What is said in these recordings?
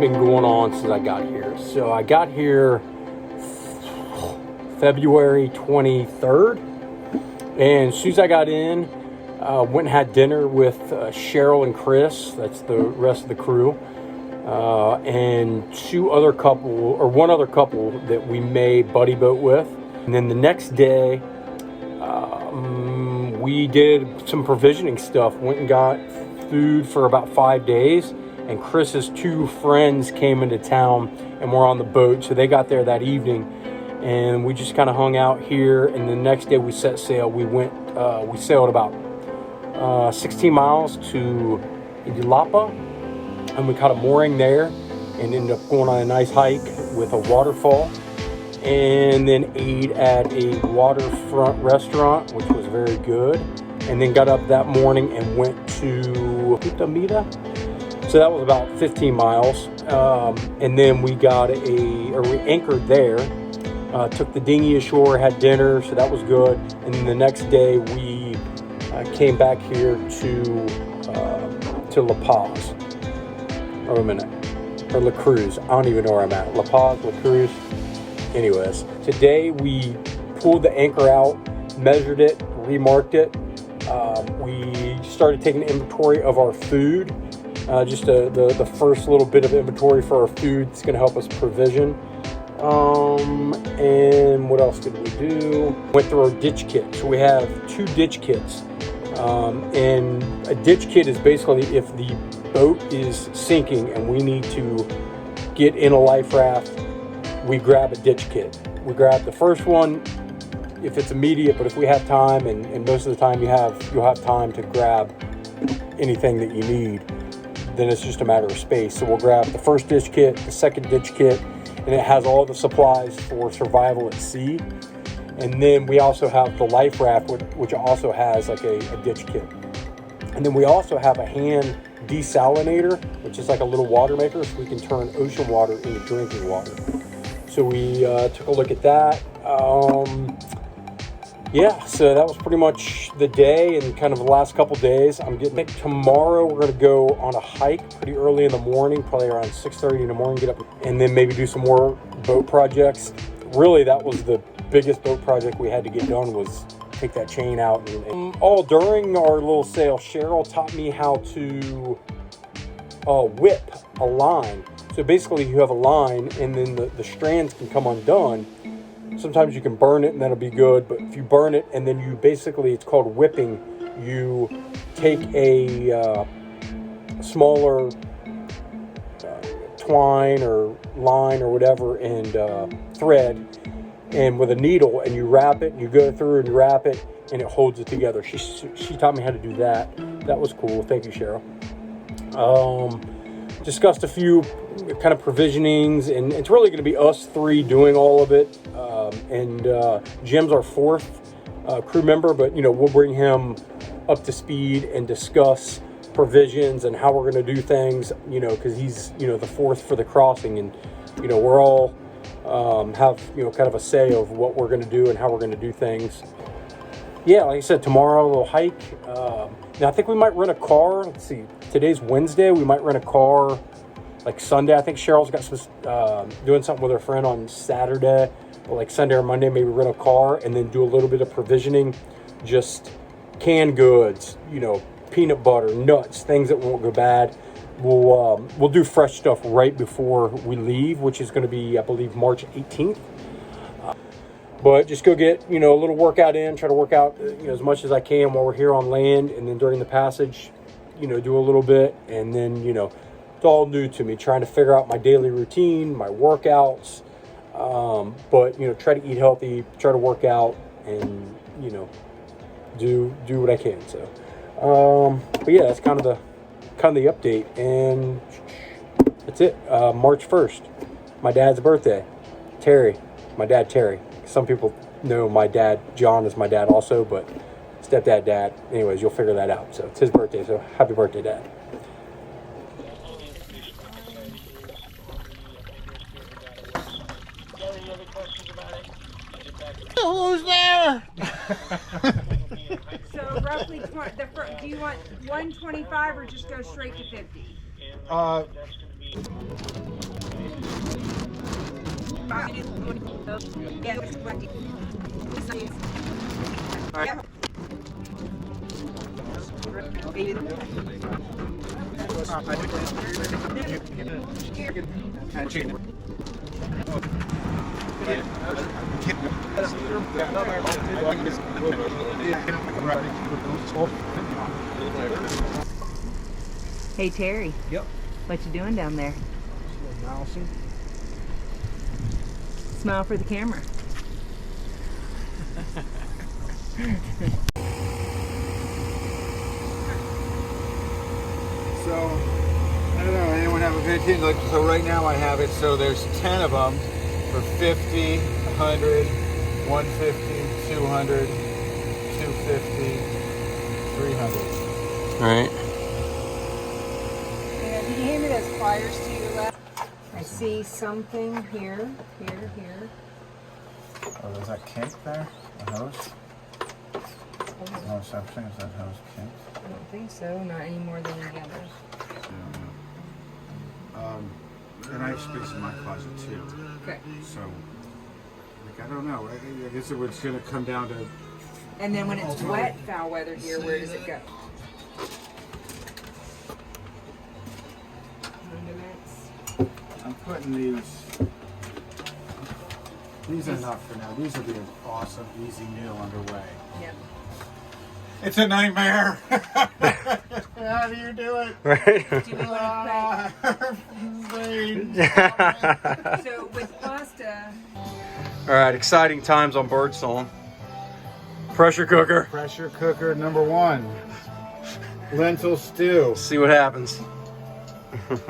been going on since I got here. So I got here February 23rd, and as soon as I got in, went and had dinner with Cheryl and Chris. That's the rest of the crew, and one other couple that we may buddy boat with. And then the next day, we did some provisioning stuff. Went and got food for about 5 days. And Chris's two friends came into town and were on the boat, so they got there that evening, and we just kind of hung out here. And the next day we set sail. We sailed about 16 miles to Idilapa, and we caught a mooring there and ended up going on a nice hike with a waterfall, and then ate at a waterfront restaurant, which was very good, and then got up that morning and went to Itamita. So that was about 15 miles, and then we anchored there, took the dinghy ashore, had dinner, so that was good. And then the next day we came back here to La Paz, or La Cruz. I don't even know where I'm at. La Paz, La Cruz. Anyways, today we pulled the anchor out, measured it, remarked it. We started taking inventory of our food. Just the first little bit of inventory for our food. It's going to help us provision. And what else did we do? Went through our ditch kit. So we have 2 ditch kits. And a ditch kit is basically if the boat is sinking and we need to get in a life raft, we grab a ditch kit. We grab the first one if it's immediate, but if we have time, and most of the time you'll have time to grab anything that you need, then it's just a matter of space. So we'll grab the first ditch kit, the second ditch kit, and it has all the supplies for survival at sea. And then we also have the life raft, which also has like a ditch kit. And then we also have a hand desalinator, which is like a little water maker, so we can turn ocean water into drinking water. So we took a look at that. Yeah, so that was pretty much the day and kind of the last couple days. Tomorrow we're going to go on a hike pretty early in the morning, probably around 6:30 in the morning, get up and then maybe do some more boat projects. Really, that was the biggest boat project we had to get done, was take that chain out. And all during our little sail, Cheryl taught me how to whip a line. So basically you have a line and then the strands can come undone. Sometimes you can burn it and that'll be good, but if you burn it and then it's called whipping, you take a smaller twine or line or whatever and thread, and with a needle, and you wrap it, and you go through and you wrap it, and it holds it together. She taught me how to do that. That was cool. Thank you, Cheryl. Discussed a few kind of provisionings, and it's really going to be us 3 doing all of it. And Jim's our 4th crew member, but we'll bring him up to speed and discuss provisions and how we're going to do things. Because he's the 4th for the crossing, and we're all have kind of a say of what we're going to do and how we're going to do things. Yeah, like I said, tomorrow we'll hike. Now I think we might rent a car. Let's see, today's Wednesday. We might rent a car like Sunday. I think Cheryl's got some doing something with her friend on Saturday, or like Sunday or Monday, maybe rent a car and then do a little bit of provisioning, just canned goods, peanut butter, nuts, things that won't go bad. We'll do fresh stuff right before we leave, which is going to be, I believe, March 18th. But just go get, a little workout in, try to work out as much as I can while we're here on land, and then during the passage, do a little bit, and then, it's all new to me, trying to figure out my daily routine, my workouts, but, try to eat healthy, try to work out, and, do what I can. So, but yeah, that's kind of the update, and that's it. March 1st, my dad's birthday. My dad Terry. Some people know my dad John is my dad also, but stepdad dad. Anyways, you'll figure that out. So it's his birthday, so happy birthday, Dad. Who's there? So roughly, do you want 125 or just go straight to 50? Hey Terry. Yep. What you doing down there? Mousing. Smile for the camera. So, I don't know, anyone have a opinion? Like, so right now I have it, so there's 10 of them for 50, 100, 150, 200, 250, 300. All right. Yeah, did you hand me those pliers to your left? I see something here. Oh, there's that kink there? A hose? No reception? Is that hose kink? I don't think so, not any more than any others. And I have space in my closet too. Okay. So, like, I don't know. I guess it was going to come down to. And then when it's wet, foul weather here, where does it go? Condiments. I'm putting these. These are not for now. These will be an awesome, easy meal underway. Yep. It's a nightmare. How do you do it? Right. Do we want Please. to so with pasta, All right. Exciting times on Birdsong. Pressure cooker. Pressure cooker number 1. Lentil stew. See what happens. All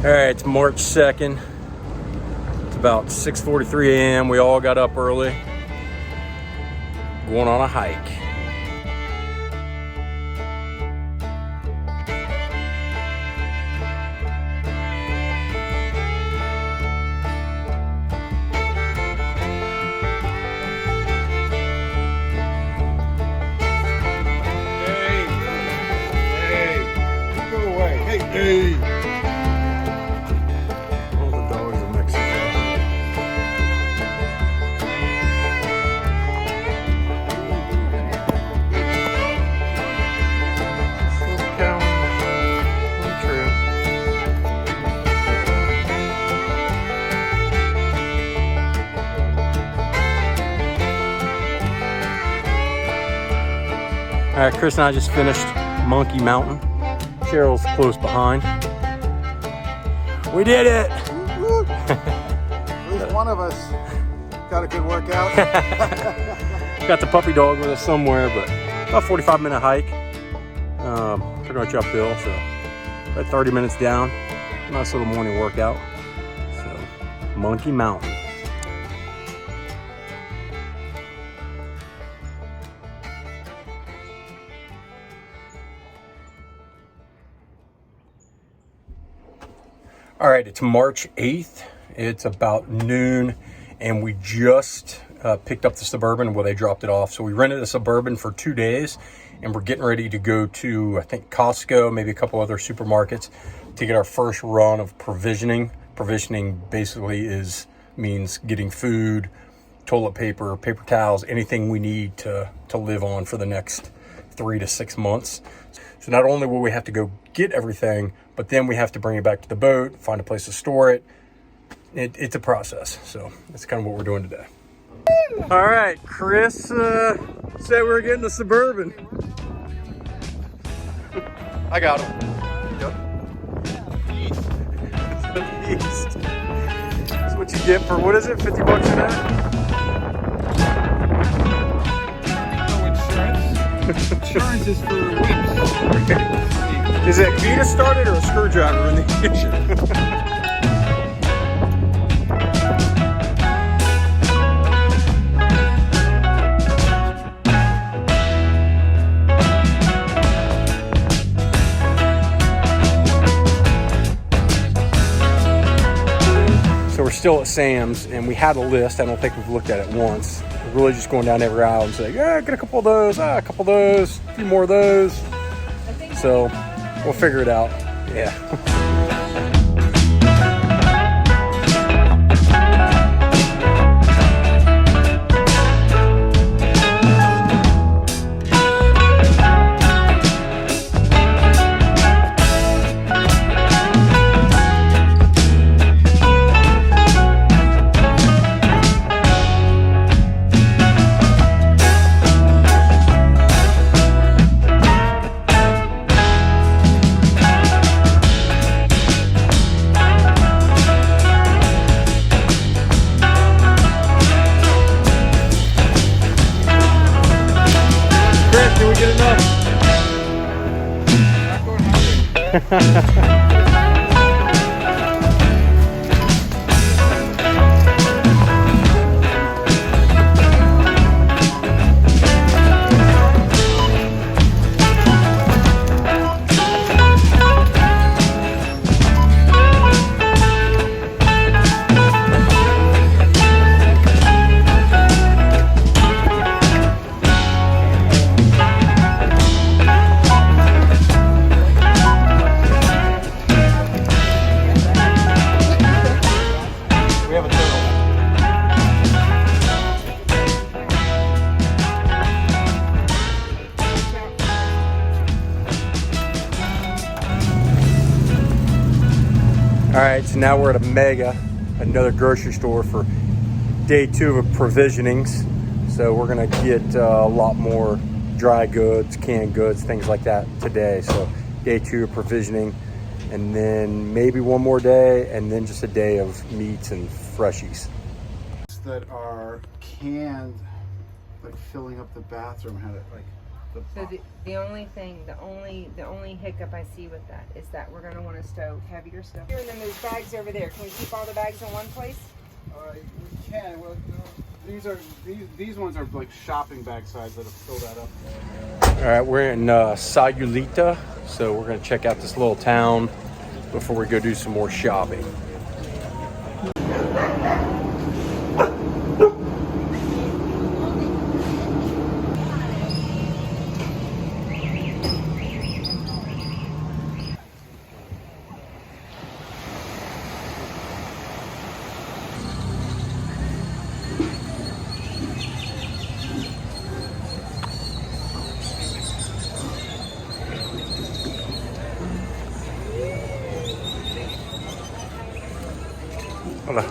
right. It's March 2nd. It's about 6:43 a.m. We all got up early. Going on a hike. Hey, go away. Hey. All the dogs in Mexico. All right, Chris and I just finished Monkey Mountain. Cheryl's close behind. We did it! At least one of us got a good workout. Got the puppy dog with us somewhere, but about 45-minute hike. Pretty much uphill, so about 30 minutes down. Nice little morning workout. So, Monkey Mountain. All right, it's March 8th. It's about noon, and we just picked up the Suburban where they dropped it off. So we rented a Suburban for 2 days, and we're getting ready to go to, I think, Costco, maybe a couple other supermarkets to get our first run of provisioning. Provisioning basically means getting food, toilet paper, paper towels, anything we need to live on for the next 3 to 6 months. So not only will we have to go get everything, but then we have to bring it back to the boat, find a place to store it. It's a process. So that's kind of what we're doing today. All right, Chris said we were getting the Suburban. I got him. Yep. East. That's what you get for, what is it, 50 bucks a night? Insurance is for weeks. Is it key to start it or a screwdriver in the kitchen? So we're still at Sam's, and we had a list. I don't think we've looked at it once. We're really just going down every aisle and saying, yeah, get a couple of those, a couple of those, a few more of those. So we'll figure it out. Yeah. All right, so now we're at a Mega, another grocery store for day 2 of provisionings. So we're gonna get a lot more dry goods, canned goods, things like that today. So day 2 of provisioning, and then maybe one more day, and then just a day of meats and freshies. That are canned, like filling up the bathroom, had it like the So the only thing, the only hiccup I see with that is that we're gonna want to stow heavier stuff here, and then there's bags over there. Can we keep all the bags in one place? we can. Well, these ones are like shopping bag size that'll fill that up. All right, we're in Sayulita, so we're gonna check out this little town before we go do some more shopping. Hola.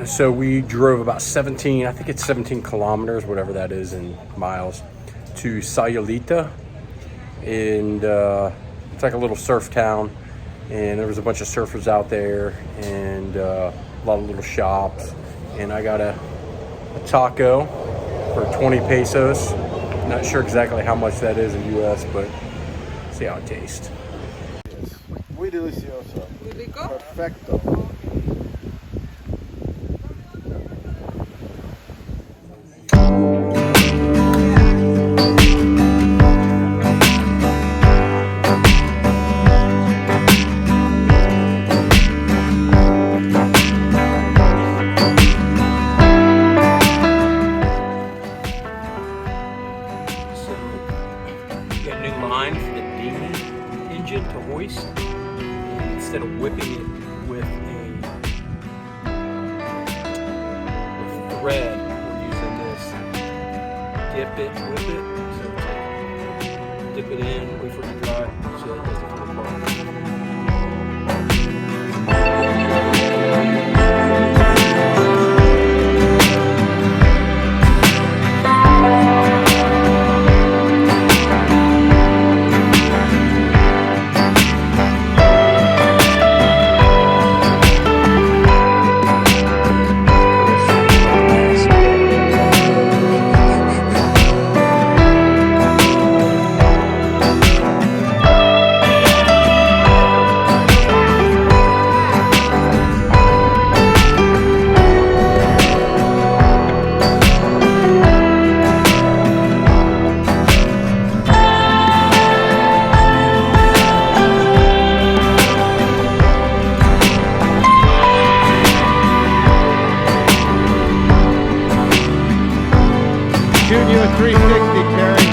So we drove about 17, I think it's 17 kilometers, whatever that is in miles, to Sayulita. And it's like a little surf town. And there was a bunch of surfers out there, and a lot of little shops. And I got a taco for 20 pesos. Not sure exactly how much that is in US, but see how it tastes. Muy delicioso. Perfecto. Instead of whipping it with thread, we're using this. Dip it, whip it, so it's like, dip it in, wait for it to dry, so it doesn't come apart. Shooting you a 360, Terry.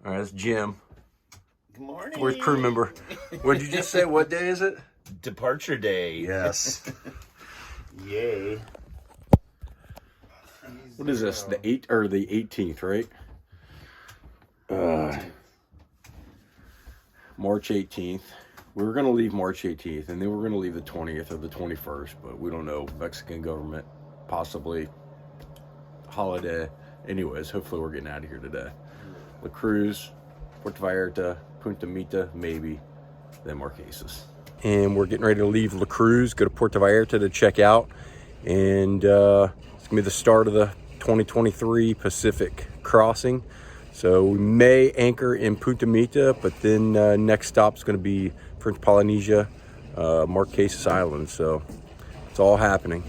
All right, that's Jim. Good morning. Fourth crew member. What did you just say? What day is it? departure day. Yes. Yay. What is this? The 8th or the 18th, right? March 18th. We were going to leave March 18th, and then we're going to leave the 20th or the 21st, but we don't know. Mexican government, possibly holiday. Anyways, hopefully we're getting out of here today. La Cruz, Puerto Vallarta, Punta Mita, maybe, then Marquesas. And we're getting ready to leave La Cruz, go to Puerto Vallarta to check out, and it's going to be the start of the 2023 Pacific crossing. So we may anchor in Punta Mita, but then next stop is going to be French Polynesia, Marquesas Island. So it's all happening.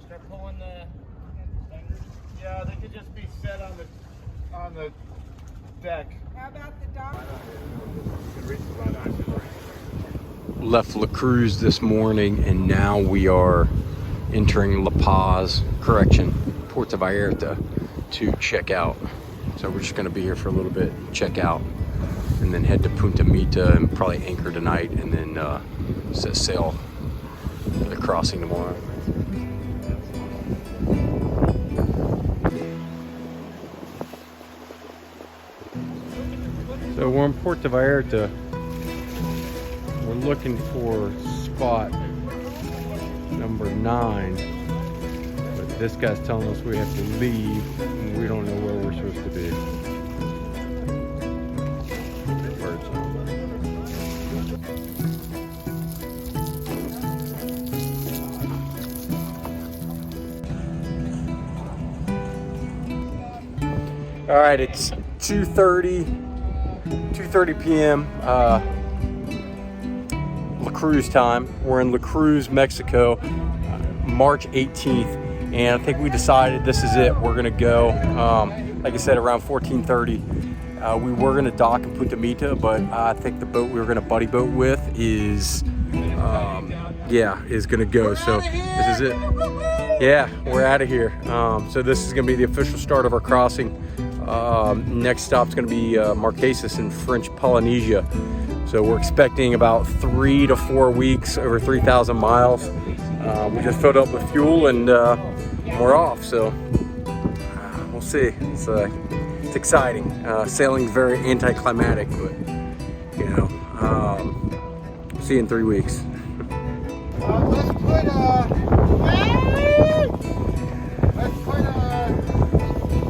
Start pulling the. Yeah, they could just be set on the deck. How about the dog? Left La Cruz this morning, and now we are entering La Paz, Puerto Vallarta, to check out. So we're just going to be here for a little bit, check out, and then head to Punta Mita and probably anchor tonight, and then set sail for the crossing tomorrow. So we're in Puerto Vallarta. We're looking for spot number 9, but this guy's telling us we have to leave, and we don't know where we're supposed to be. Birds on. All right, it's 2:30 p.m. La Cruz time. We're in La Cruz, Mexico, March 18th, and I think we decided this is it. We're gonna go, like I said, around 14:30. We were gonna dock in Punta Mita, but I think the boat we were gonna buddy boat with is gonna go. So this is it. Yeah, we're out of here. So this is gonna be the official start of our crossing. Next stop's gonna be Marquesas in French Polynesia. So we're expecting about 3 to 4 weeks, over 3,000 miles. We just filled up with fuel, and we're off. So we'll see. It's exciting. Sailing's very anticlimactic, but see you in 3 weeks.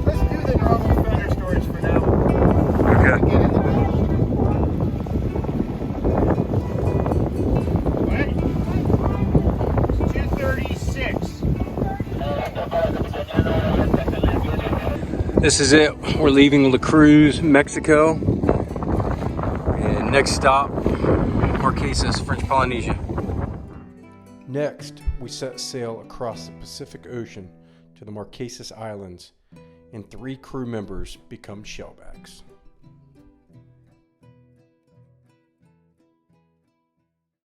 Let's do the normal fender storage for now. Okay. Get in the boat. Ready? 2:36. This is it. We're leaving La Cruz, Mexico, and next stop, Marquesas, French Polynesia. Next, we set sail across the Pacific Ocean to the Marquesas Islands, and 3 crew members become shellbacks.